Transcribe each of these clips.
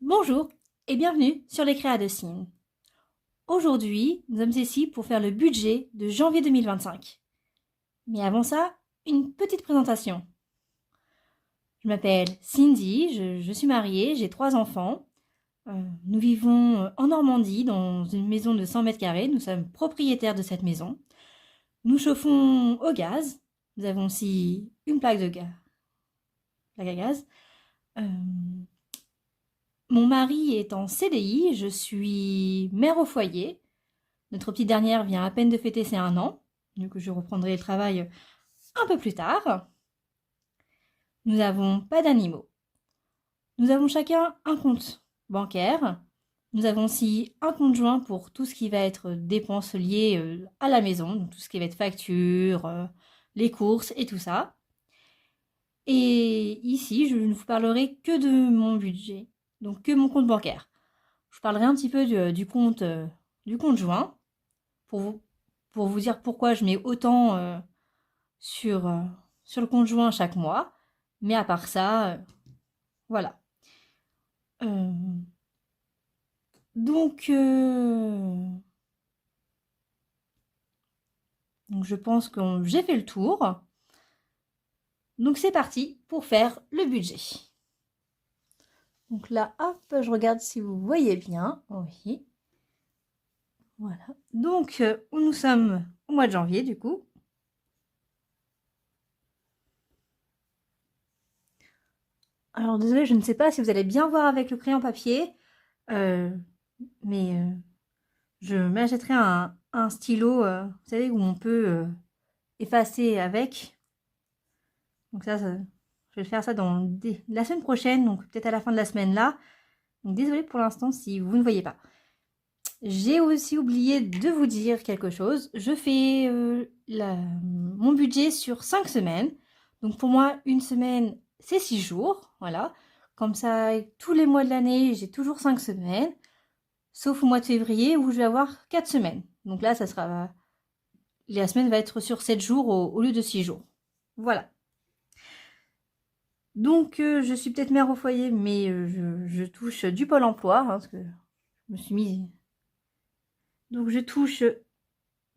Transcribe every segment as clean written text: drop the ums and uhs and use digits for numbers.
Bonjour et bienvenue sur les Créas de Cine. Aujourd'hui, nous sommes ici pour faire le budget de janvier 2025. Mais avant ça, une petite présentation. Je m'appelle Cindy, je suis mariée, j'ai 3 enfants. Nous vivons en Normandie dans une maison de 100 mètres carrés. Nous sommes propriétaires de cette maison. Nous chauffons au gaz. Nous avons aussi une plaque à gaz. Euh, Mon mari est en CDI, je suis mère au foyer. Notre petite dernière vient à peine de fêter ses 1 an, donc je reprendrai le travail un peu plus tard. Nous n'avons pas d'animaux. Nous avons chacun un compte bancaire. Nous avons aussi un compte joint pour tout ce qui va être dépenses liées à la maison, donc tout ce qui va être factures, les courses et tout ça. Et ici, je ne vous parlerai que de mon budget, donc que mon compte bancaire. Je parlerai un petit peu du compte joint pour vous dire pourquoi je mets autant sur, euh, sur le compte joint chaque mois. Mais à part ça, voilà. Euh, donc, donc, je pense que j'ai fait le tour. Donc c'est parti pour faire le budget. Donc là, hop, je regarde si vous voyez bien. Oui. Voilà. Donc, nous sommes au mois de janvier, du coup. Alors, désolé, je ne sais pas si vous allez bien voir avec le crayon papier, euh, mais je m'achèterai un stylo, vous savez, où on peut effacer avec. Donc ça, je vais faire ça la semaine prochaine, donc peut-être à la fin de la semaine là. Donc désolé pour l'instant si vous ne voyez pas. J'ai aussi oublié de vous dire quelque chose. Je fais mon budget sur 5 semaines. Donc pour moi, une semaine, c'est 6 jours. Voilà. Comme ça, tous les mois de l'année, j'ai toujours 5 semaines. Sauf au mois de février où je vais avoir 4 semaines. Donc là, la semaine va être sur 7 jours au lieu de 6 jours. Voilà. Donc je suis peut-être mère au foyer, mais je touche du Pôle emploi, hein, parce que je me suis mise. Donc je touche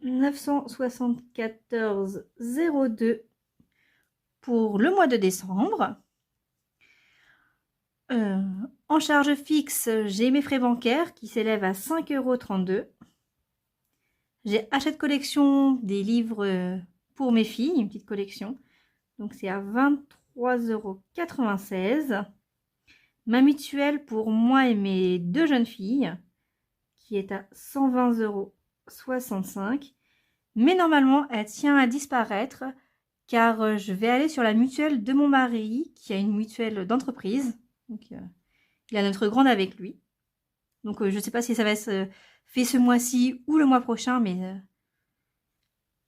974,02 pour le mois de décembre. Euh, En charge fixe, j'ai mes frais bancaires qui s'élèvent à 5,32 €. J'ai Hachette Collection des livres pour mes filles, une petite collection. Donc c'est à 23,96 €. Ma mutuelle pour moi et mes 2 jeunes filles qui est à 120,65 €. Mais normalement, elle tient à disparaître car je vais aller sur la mutuelle de mon mari qui a une mutuelle d'entreprise. Donc, il a notre grande avec lui. Donc, je ne sais pas si ça va être fait ce mois-ci ou le mois prochain, mais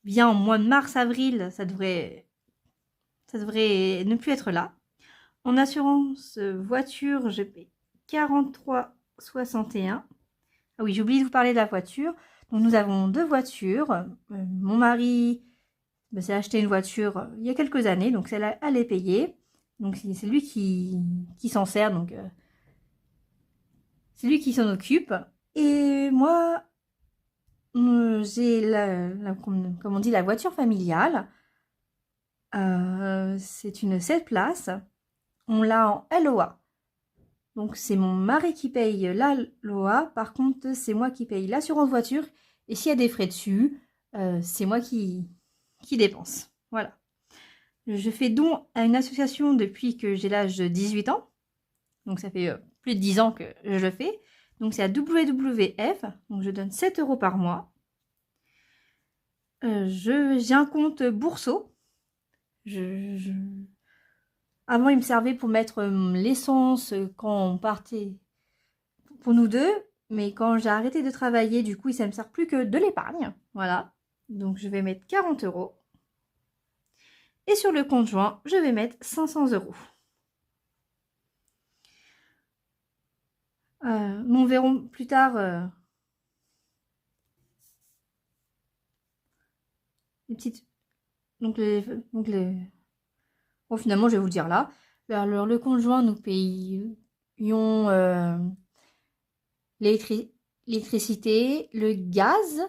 bien en mois de mars-avril, ça devrait ne plus être là. En assurance voiture, je paie 43,61 €. Ah oui, j'ai oublié de vous parler de la voiture. Donc, nous avons 2 voitures. Mon mari s'est acheté une voiture il y a quelques années, donc celle-là, elle est payée. Donc, c'est lui qui s'en sert, donc c'est lui qui s'en occupe. Et moi, j'ai comme on dit, la voiture familiale. C'est une 7 places. On l'a en LOA. Donc, c'est mon mari qui paye la LOA. Par contre, c'est moi qui paye l'assurance voiture. Et s'il y a des frais dessus, c'est moi qui dépense. Voilà. Je fais don à une association depuis que j'ai l'âge de 18 ans. Donc, ça fait plus de 10 ans que je le fais. Donc, c'est à WWF. Donc, je donne 7 € par mois. J'ai un compte Bourseau. Avant, il me servait pour mettre l'essence quand on partait pour nous deux. Mais quand j'ai arrêté de travailler, du coup, ça ne me sert plus que de l'épargne. Voilà. Donc, je vais mettre 40 €. Et sur le compte joint, je vais mettre 500 €. Nous verrons plus tard les petites. Donc, donc les... Bon, finalement, je vais vous le dire là. Alors, le conjoint nous paye l'électricité, le gaz.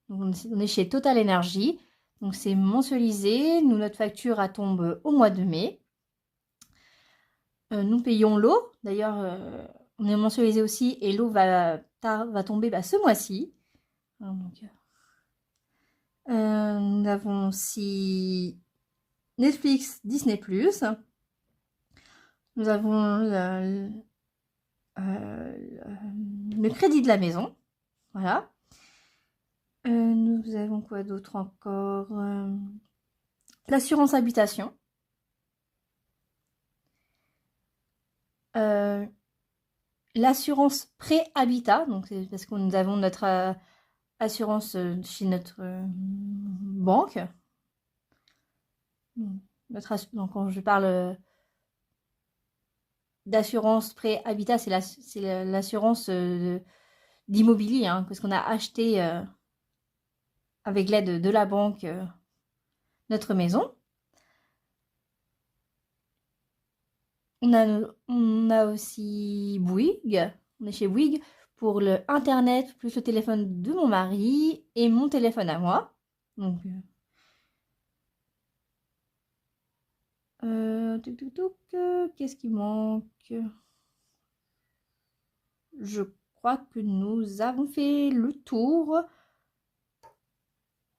Donc, on est chez Total Energy. Donc c'est mensualisé. Nous, notre facture elle tombe au mois de mai. Nous payons l'eau. D'ailleurs, on est mensualisé aussi et l'eau va tomber ce mois-ci. Donc, nous avons aussi Netflix, Disney+. Nous avons le crédit de la maison. Voilà. Nous avons quoi d'autre encore? L'assurance habitation. L'assurance pré-habitat, donc c'est parce que nous avons notre assurance chez notre banque. Donc quand je parle d'assurance pré-habitat, c'est l'assurance d'immobilier, hein, parce qu'on a acheté avec l'aide de la banque notre maison. On a aussi Bouygues. On est chez Bouygues pour le internet plus le téléphone de mon mari et mon téléphone à moi. Donc, qu'est-ce qui manque? Je crois que nous avons fait le tour.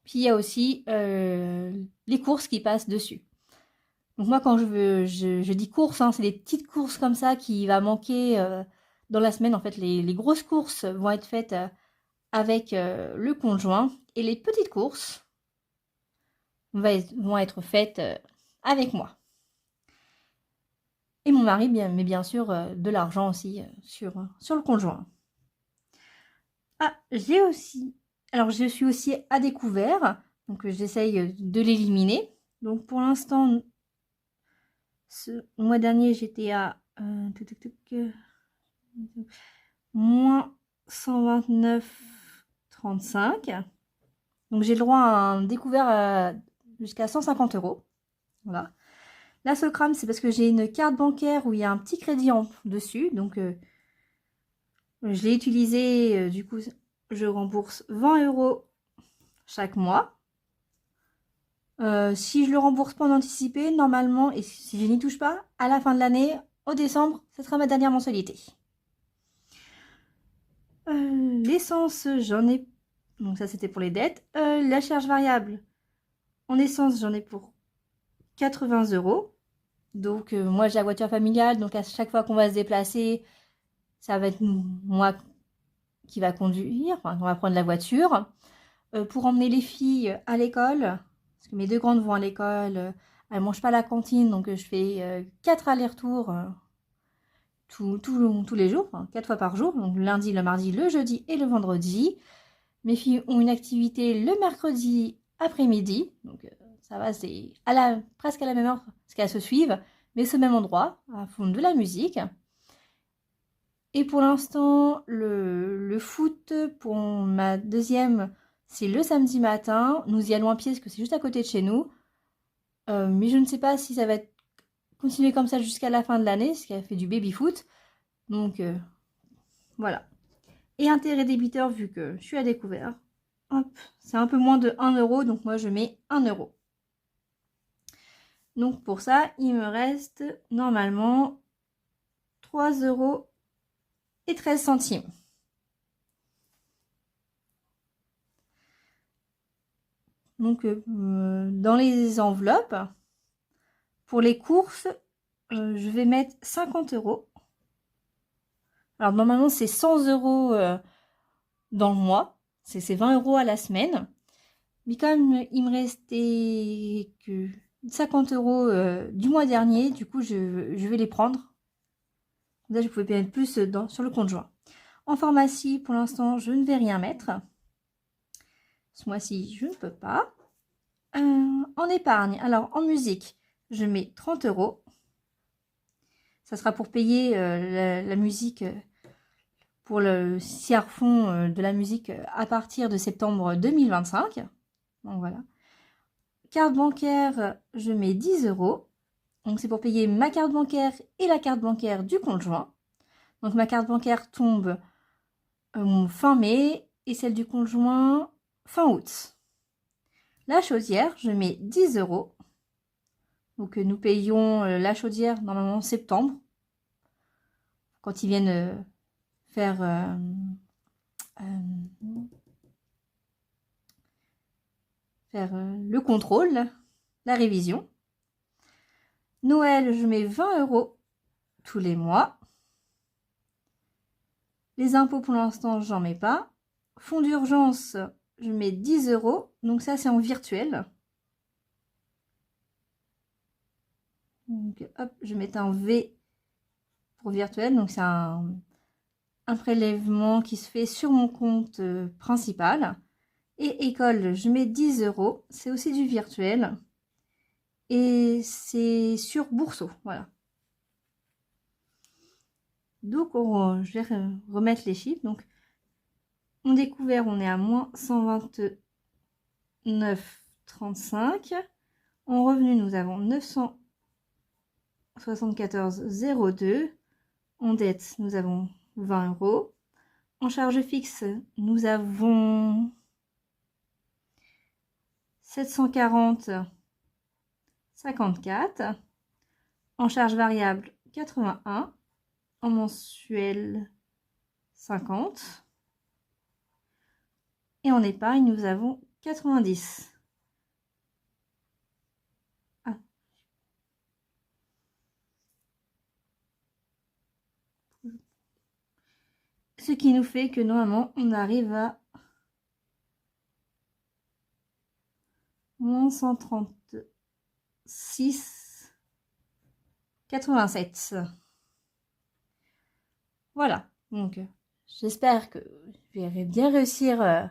Puis il y a aussi les courses qui passent dessus. Donc moi, quand je dis courses, hein, c'est des petites courses comme ça qui va manquer dans la semaine. En fait, les grosses courses vont être faites avec le conjoint et les petites courses vont être faites avec moi. Et mon mari, mais bien sûr, de l'argent aussi sur le conjoint. Ah, alors je suis aussi à découvert, donc j'essaye de l'éliminer. Donc pour l'instant, ce mois dernier, j'étais à moins 129,35. Donc j'ai le droit à un découvert jusqu'à 150 €. Voilà. La Socram, c'est parce que j'ai une carte bancaire où il y a un petit crédit dessus. Donc je l'ai utilisé, du coup, je rembourse 20 € chaque mois. Si je le rembourse pas en anticipé, normalement, et si je n'y touche pas, à la fin de l'année, au décembre, ce sera ma dernière mensualité. L'essence, j'en ai... Donc ça, c'était pour les dettes. La charge variable, en essence, j'en ai pour 80 €. Donc moi, j'ai la voiture familiale, donc à chaque fois qu'on va se déplacer, ça va être moi qui va conduire, enfin, on va prendre la voiture. Pour emmener les filles à l'école, parce que mes deux grandes vont à l'école, elles mangent pas à la cantine, donc je fais 4 allers-retours tous les jours, enfin, 4 fois par jour, donc le lundi, le mardi, le jeudi et le vendredi. Mes filles ont une activité le mercredi après-midi, donc ça va, c'est presque à la même heure, parce qu'elles se suivent, mais c'est au même endroit, à fond de la musique. Et pour l'instant, le foot pour ma deuxième, c'est le samedi matin. Nous y allons à pied parce que c'est juste à côté de chez nous. Mais je ne sais pas si ça va continuer comme ça jusqu'à la fin de l'année, parce qu'elle fait du baby-foot. Donc, voilà. Et intérêt débiteur, vu que je suis à découvert. Hop, c'est un peu moins de 1 €, donc moi je mets 1 €. Donc pour ça, il me reste normalement 3,13 €. Donc dans les enveloppes, pour les courses, je vais mettre 50 €. Alors normalement c'est 100 € dans le mois, c'est 20 € à la semaine. Mais comme il me restait que 50 € du mois dernier, du coup je vais les prendre. Là je pouvais mettre plus sur le compte joint. En pharmacie, pour l'instant, je ne vais rien mettre. Ce mois-ci, je ne peux pas. En épargne, alors en musique, je mets 30 €. Ça sera pour payer la musique, pour le tiers-fond de la musique à partir de septembre 2025. Donc voilà. Carte bancaire, je mets 10 €. Donc c'est pour payer ma carte bancaire et la carte bancaire du conjoint. Donc ma carte bancaire tombe fin mai et celle du conjoint fin août. La chaudière, je mets 10 €. Donc nous payons la chaudière normalement en septembre. Quand ils viennent faire le contrôle, la révision. Noël, je mets 20 € tous les mois. Les impôts, pour l'instant, j'en mets pas. Fonds d'urgence, je mets 10 €. Donc ça, c'est en virtuel. Donc hop, je mets un V pour virtuel. Donc c'est un prélèvement qui se fait sur mon compte principal. Et école, je mets 10 €. C'est aussi du virtuel. Et c'est sur Bourseau. Voilà. Donc je vais remettre les chiffres. Donc en découvert, on est à moins 129,35. En revenu, nous avons 974,02. En dette, nous avons 20 €. En charge fixe, nous avons 740,54. En charge variable, 81. En mensuel, 50. Et en épargne, nous avons 90. Ah. Ce qui nous fait que normalement, on arrive à moins 136,87. Voilà, donc j'espère que je vais bien réussir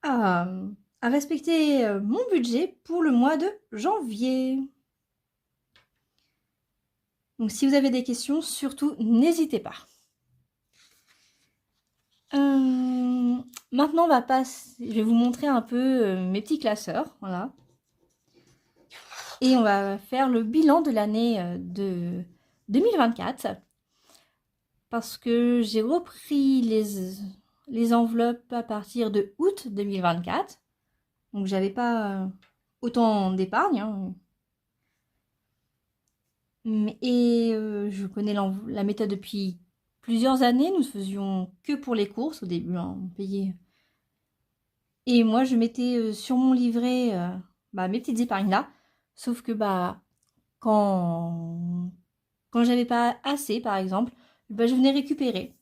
à respecter mon budget pour le mois de janvier. Donc si vous avez des questions, surtout n'hésitez pas. Maintenant, je vais vous montrer un peu mes petits classeurs. Voilà. Et on va faire le bilan de l'année de 2024. Parce que j'ai repris les enveloppes à partir de août 2024. Donc j'avais pas autant d'épargne. Hein. Et je connais la méthode depuis plusieurs années. Nous ne faisions que pour les courses au début. Hein, on payait. Et moi, je mettais sur mon livret mes petites épargnes là. Sauf que quand j'avais pas assez, par exemple, je venais récupérer.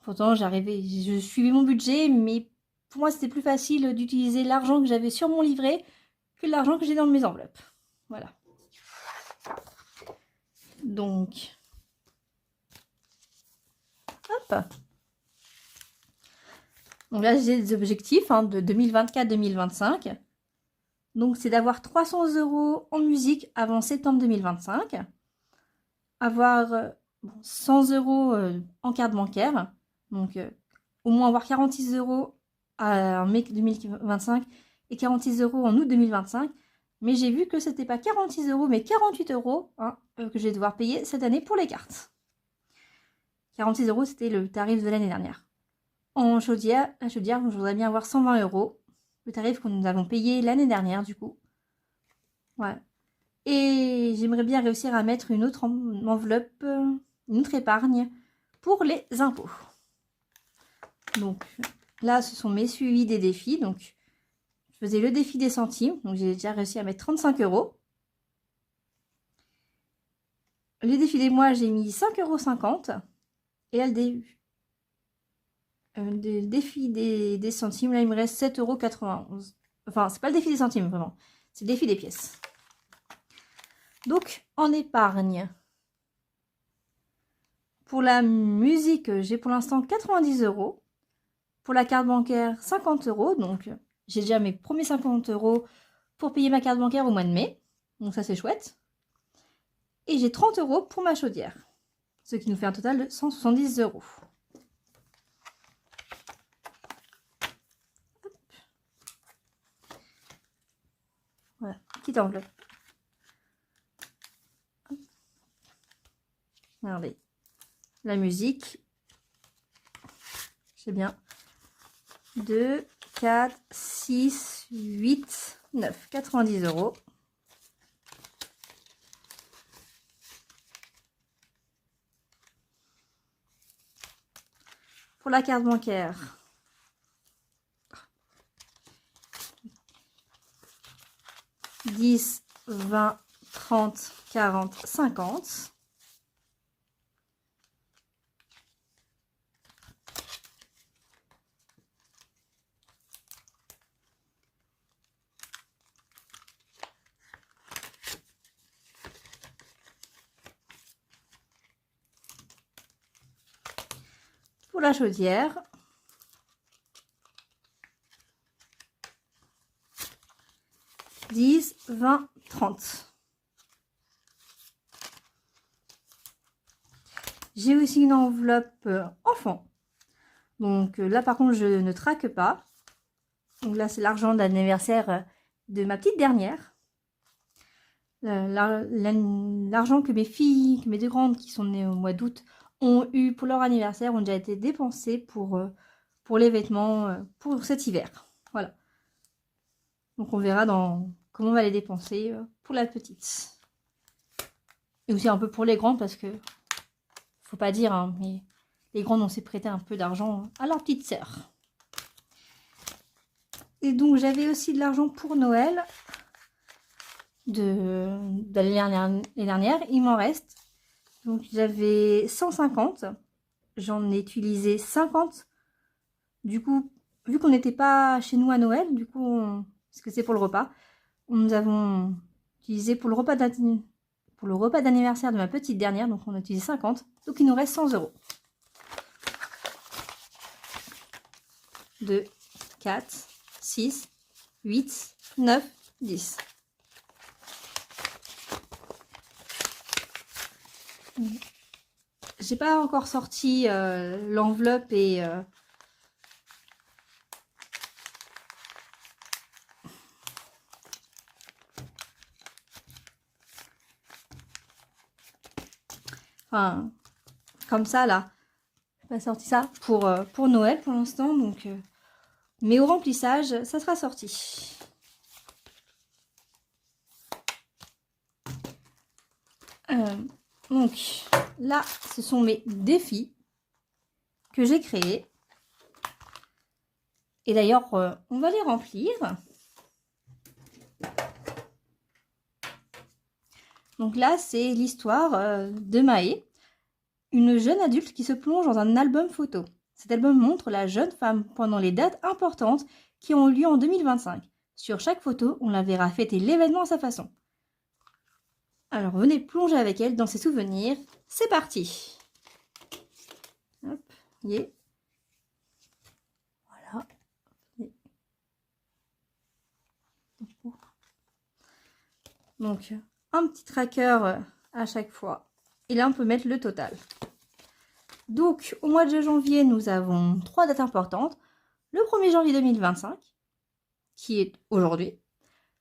Pourtant, je suivais mon budget, mais pour moi, c'était plus facile d'utiliser l'argent que j'avais sur mon livret que l'argent que j'ai dans mes enveloppes. Voilà. Donc, hop. Donc là, j'ai des objectifs de 2024-2025. Donc, c'est d'avoir 300 € en musique avant septembre 2025. Avoir 100 € en carte bancaire. Donc, au moins avoir 46 € en mai 2025 et 46 € en août 2025. Mais j'ai vu que c'était pas 46 € mais 48 € que je vais devoir payer cette année pour les cartes. 46 € c'était le tarif de l'année dernière. En chaudière, je voudrais bien avoir 120 €, le tarif que nous avons payé l'année dernière du coup. Ouais. Et j'aimerais bien réussir à mettre une autre enveloppe, une autre épargne pour les impôts. Donc là, ce sont mes suivis des défis. Donc je faisais le défi des centimes. Donc j'ai déjà réussi à mettre 35 €. Le défi des mois, j'ai mis 5,50 €. Et là, le défi des centimes, là, il me reste 7,91 €. Enfin, c'est pas le défi des centimes, vraiment. C'est le défi des pièces. Donc, en épargne. Pour la musique, j'ai pour l'instant 90 €. Pour la carte bancaire, 50 €. Donc, j'ai déjà mes premiers 50 € pour payer ma carte bancaire au mois de mai. Donc, ça, c'est chouette. Et j'ai 30 € pour ma chaudière. Ce qui nous fait un total de 170 €. Voilà, petite enveloppe. Regardez. la musique. C'est bien. 2, 4, 6, 8, 9. 90 €. Pour la carte bancaire. 10, 20, 30, 40, 50. Pour la chaudière, 10, 20, 30. J'ai aussi une enveloppe enfant. Donc là, par contre, je ne traque pas. Donc là, c'est l'argent d'anniversaire de ma petite dernière. L'argent que mes filles, que mes deux grandes qui sont nées au mois d'août, ont eu pour leur anniversaire, ont déjà été dépensés pour les vêtements pour cet hiver. Voilà. Donc on verra comment on va les dépenser pour la petite. Et aussi un peu pour les grandes parce que, faut pas dire, hein, mais les grandes on s'est prêté un peu d'argent à leur petite sœur. Et donc j'avais aussi de l'argent pour Noël de l'année dernière. Il m'en reste. Donc j'avais 150. J'en ai utilisé 50. Du coup, vu qu'on n'était pas chez nous à Noël, du coup, parce que c'est pour le repas, nous avons utilisé pour le repas d'anniversaire de ma petite dernière, donc on a utilisé 50. Donc il nous reste 100 €. 2, 4, 6, 8, 9, 10. J'ai pas encore sorti l'enveloppe et enfin comme ça là. J'ai pas sorti ça pour Noël pour l'instant, donc mais au remplissage ça sera sorti. Donc là, ce sont mes défis que j'ai créés. Et d'ailleurs, on va les remplir. Donc là, c'est l'histoire de Maë, une jeune adulte qui se plonge dans un album photo. Cet album montre la jeune femme pendant les dates importantes qui ont eu lieu en 2025. Sur chaque photo, on la verra fêter l'événement à sa façon. Alors, venez plonger avec elle dans ses souvenirs. C'est parti. Hop, yeah. Voilà. Donc, un petit tracker à chaque fois. Et là, on peut mettre le total. Donc, au mois de janvier, nous avons 3 dates importantes. Le 1er janvier 2025, qui est aujourd'hui.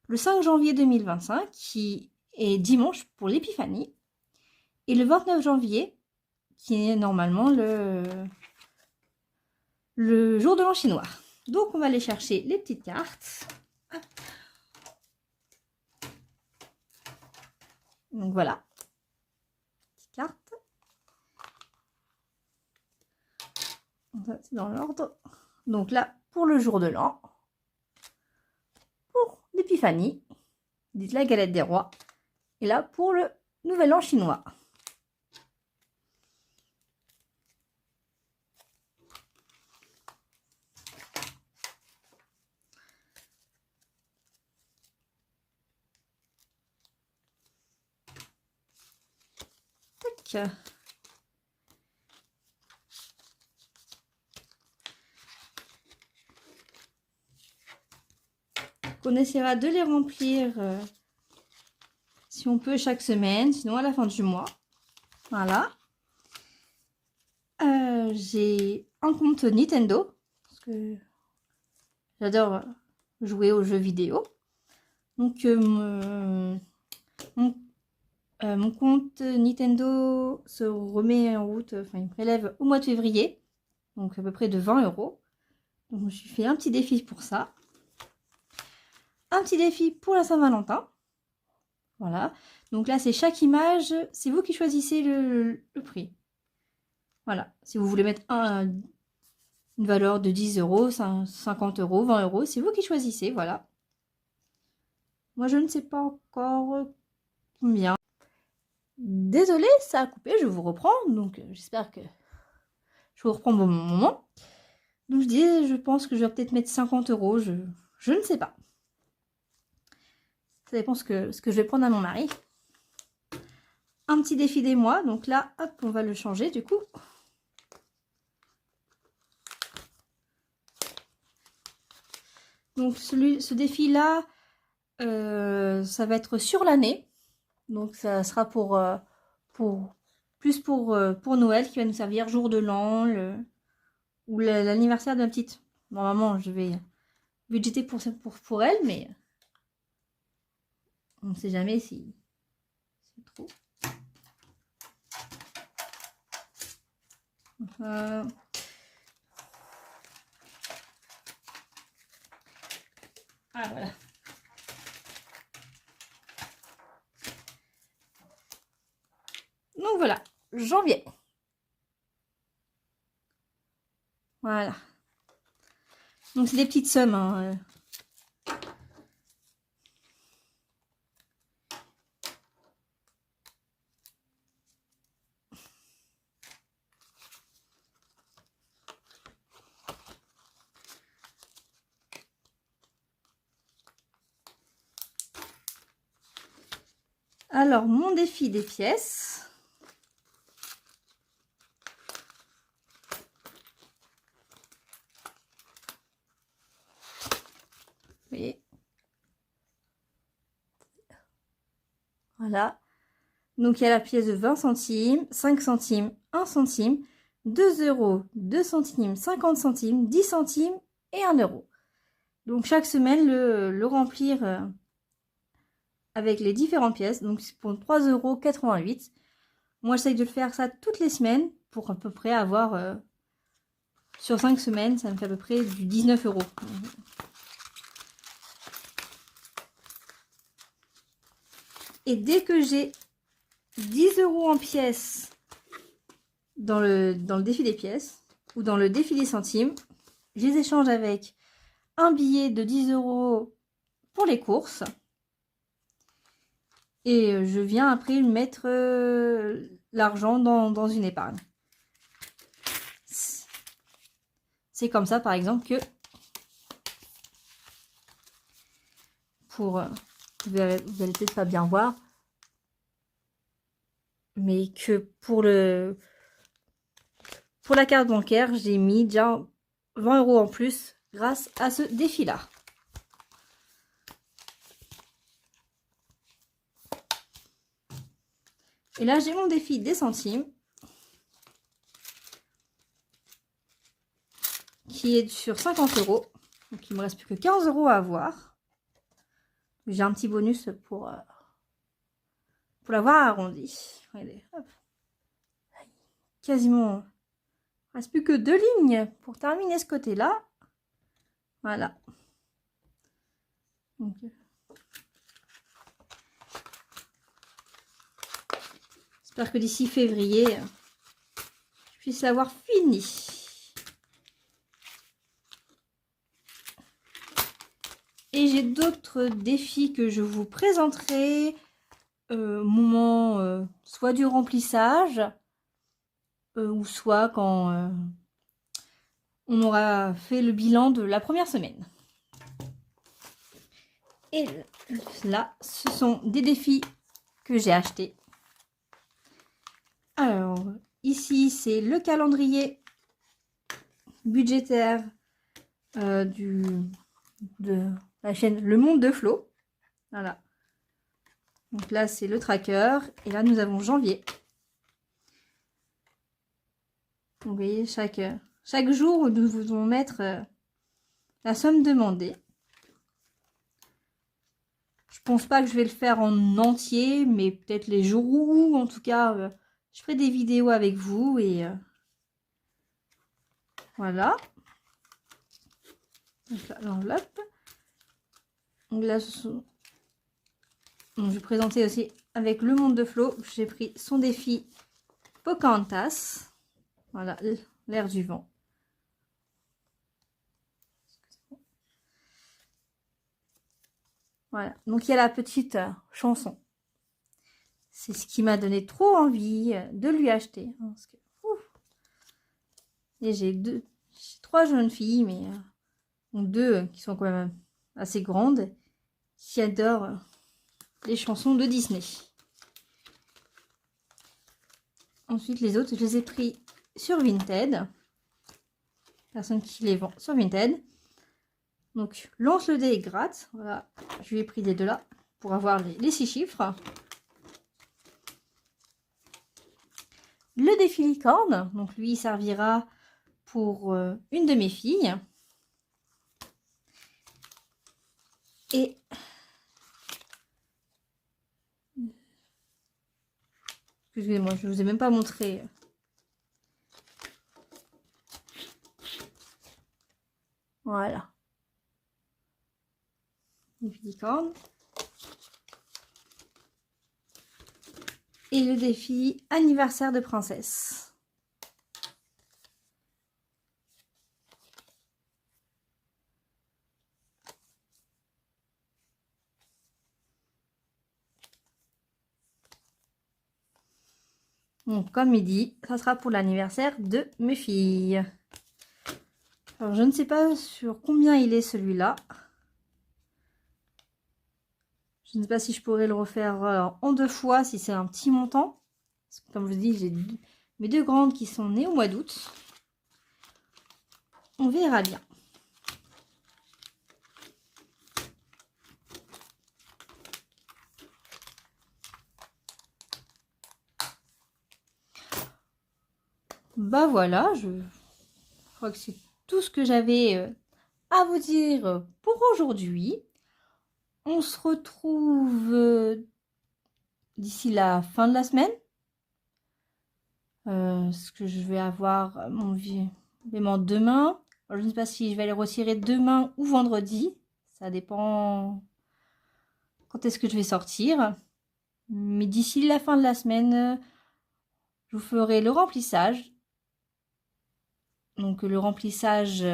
Le 5 janvier 2025, qui est dimanche pour l'épiphanie. Et le 29 janvier, qui est normalement le jour de l'an chinois. Donc, on va aller chercher les petites cartes. Hop. Donc, voilà. Petite carte. C'est dans l'ordre. Donc là, pour le jour de l'an. Pour l'épiphanie. Dites la galette des rois. Et là, pour le nouvel an chinois. Tac. On essaiera de les remplir si on peut chaque semaine, sinon à la fin du mois. Voilà. J'ai un compte Nintendo parce que j'adore jouer aux jeux vidéo. Donc mon Mon compte Nintendo se remet en route, enfin il me prélève au mois de février, donc à peu près de 20 €. Donc je me suis fait un petit défi pour ça. Un petit défi pour la Saint-Valentin. Voilà. Donc là, c'est chaque image, c'est vous qui choisissez le prix. Voilà. Si vous voulez mettre une valeur de 10 €, 50 €, 20 €, c'est vous qui choisissez. Voilà. Moi, je ne sais pas encore combien. Désolée, ça a coupé, je vous reprends. Donc, j'espère que je vous reprends au bon moment. Donc, je pense que je vais peut-être mettre 50 €. Je ne sais pas. Ça dépend ce que je vais prendre à mon mari. Un petit défi des mois. Donc là, hop, on va le changer du coup. Donc ce défi-là, ça va être sur l'année. Donc ça sera plus pour Noël, qui va nous servir jour de l'an ou l'anniversaire de ma petite. Normalement, je vais budgéter pour elle, mais on ne sait jamais si c'est trop. Ah voilà. Donc voilà, janvier. Voilà. Donc c'est des petites sommes, hein. Alors, mon défi des pièces. Vous voyez. Voilà. Donc, il y a la pièce de 20 centimes, 5 centimes, 1 centime, 2 €, 2 centimes, 50 centimes, 10 centimes et 1 €. Donc, chaque semaine, le remplir avec les différentes pièces. Donc, c'est pour 3,88 €. Moi, j'essaye de le faire ça toutes les semaines pour à peu près avoir... sur 5 semaines, ça me fait à peu près du 19 €. Et dès que j'ai 10 € en pièces dans le défi des pièces ou dans le défi des centimes, je les échange avec un billet de 10 € pour les courses. Et je viens après mettre l'argent dans une épargne. C'est comme ça, par exemple, que pour... vous allez peut-être pas bien voir, mais que pour la carte bancaire, j'ai mis déjà 20 € en plus grâce à ce défi-là. Et là, j'ai mon défi des centimes qui est sur 50 €. Donc, il me reste plus que 15 € à avoir. J'ai un petit bonus pour l'avoir arrondi. Regardez, hop. Quasiment. Il ne reste plus que 2 lignes pour terminer ce côté-là. Voilà. Donc, j'espère que d'ici février, je puisse l'avoir fini. Et j'ai d'autres défis que je vous présenterai au moment soit du remplissage ou soit quand on aura fait le bilan de la première semaine. Et là, ce sont des défis que j'ai achetés. Alors, ici, c'est le calendrier budgétaire de la chaîne Le Monde de Flo. Voilà. Donc là, c'est le tracker. Et là, nous avons janvier. Donc, vous voyez, chaque jour, nous devons mettre la somme demandée. Je pense pas que je vais le faire en entier, mais peut-être les jours où, en tout cas, je ferai des vidéos avec vous et voilà. Donc là, l'enveloppe. Donc là, donc, je vais présenter aussi avec le monde de Flo. J'ai pris son défi Pocahontas. Voilà, l'air du vent. Voilà, donc il y a la petite chanson. C'est ce qui m'a donné trop envie de lui acheter. Hein, parce que, et j'ai 3 jeunes filles, mais donc 2 qui sont quand même assez grandes, qui adorent les chansons de Disney. Ensuite, les autres, je les ai pris sur Vinted. Personne qui les vend sur Vinted. Donc, lance le dé et gratte. Voilà, je lui ai pris des 2 là pour avoir les 6 chiffres. Le défi licorne, donc lui, il servira pour une de mes filles. Et excusez-moi, je ne vous ai même pas montré. Voilà. Les licornes. Et le défi anniversaire de princesse. Donc, comme il dit, ça sera pour l'anniversaire de mes filles. Alors, je ne sais pas sur combien il est celui-là. Je ne sais pas si je pourrais le refaire en 2 fois, si c'est un petit montant. Parce que, comme je vous dis, j'ai mes 2 grandes qui sont nées au mois d'août. On verra bien. Bah voilà, je crois que c'est tout ce que j'avais à vous dire pour aujourd'hui. On se retrouve d'ici la fin de la semaine. Ce que je vais avoir mon paiement demain. Alors, je ne sais pas si je vais les retirer demain ou vendredi. Ça dépend quand est-ce que je vais sortir. Mais d'ici la fin de la semaine, je vous ferai le remplissage. Donc le remplissage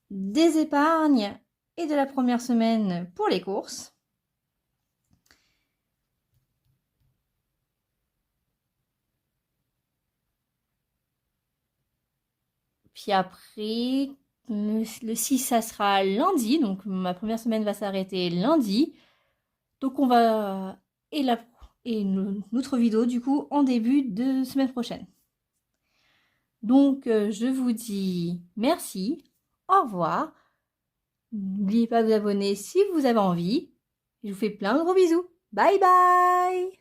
des épargnes et de la première semaine pour les courses. Puis après, le 6, ça sera lundi. Donc ma première semaine va s'arrêter lundi. Donc on va... Et notre vidéo du coup en début de semaine prochaine. Donc je vous dis merci, au revoir. N'oubliez pas de vous abonner si vous avez envie. Je vous fais plein de gros bisous. Bye bye!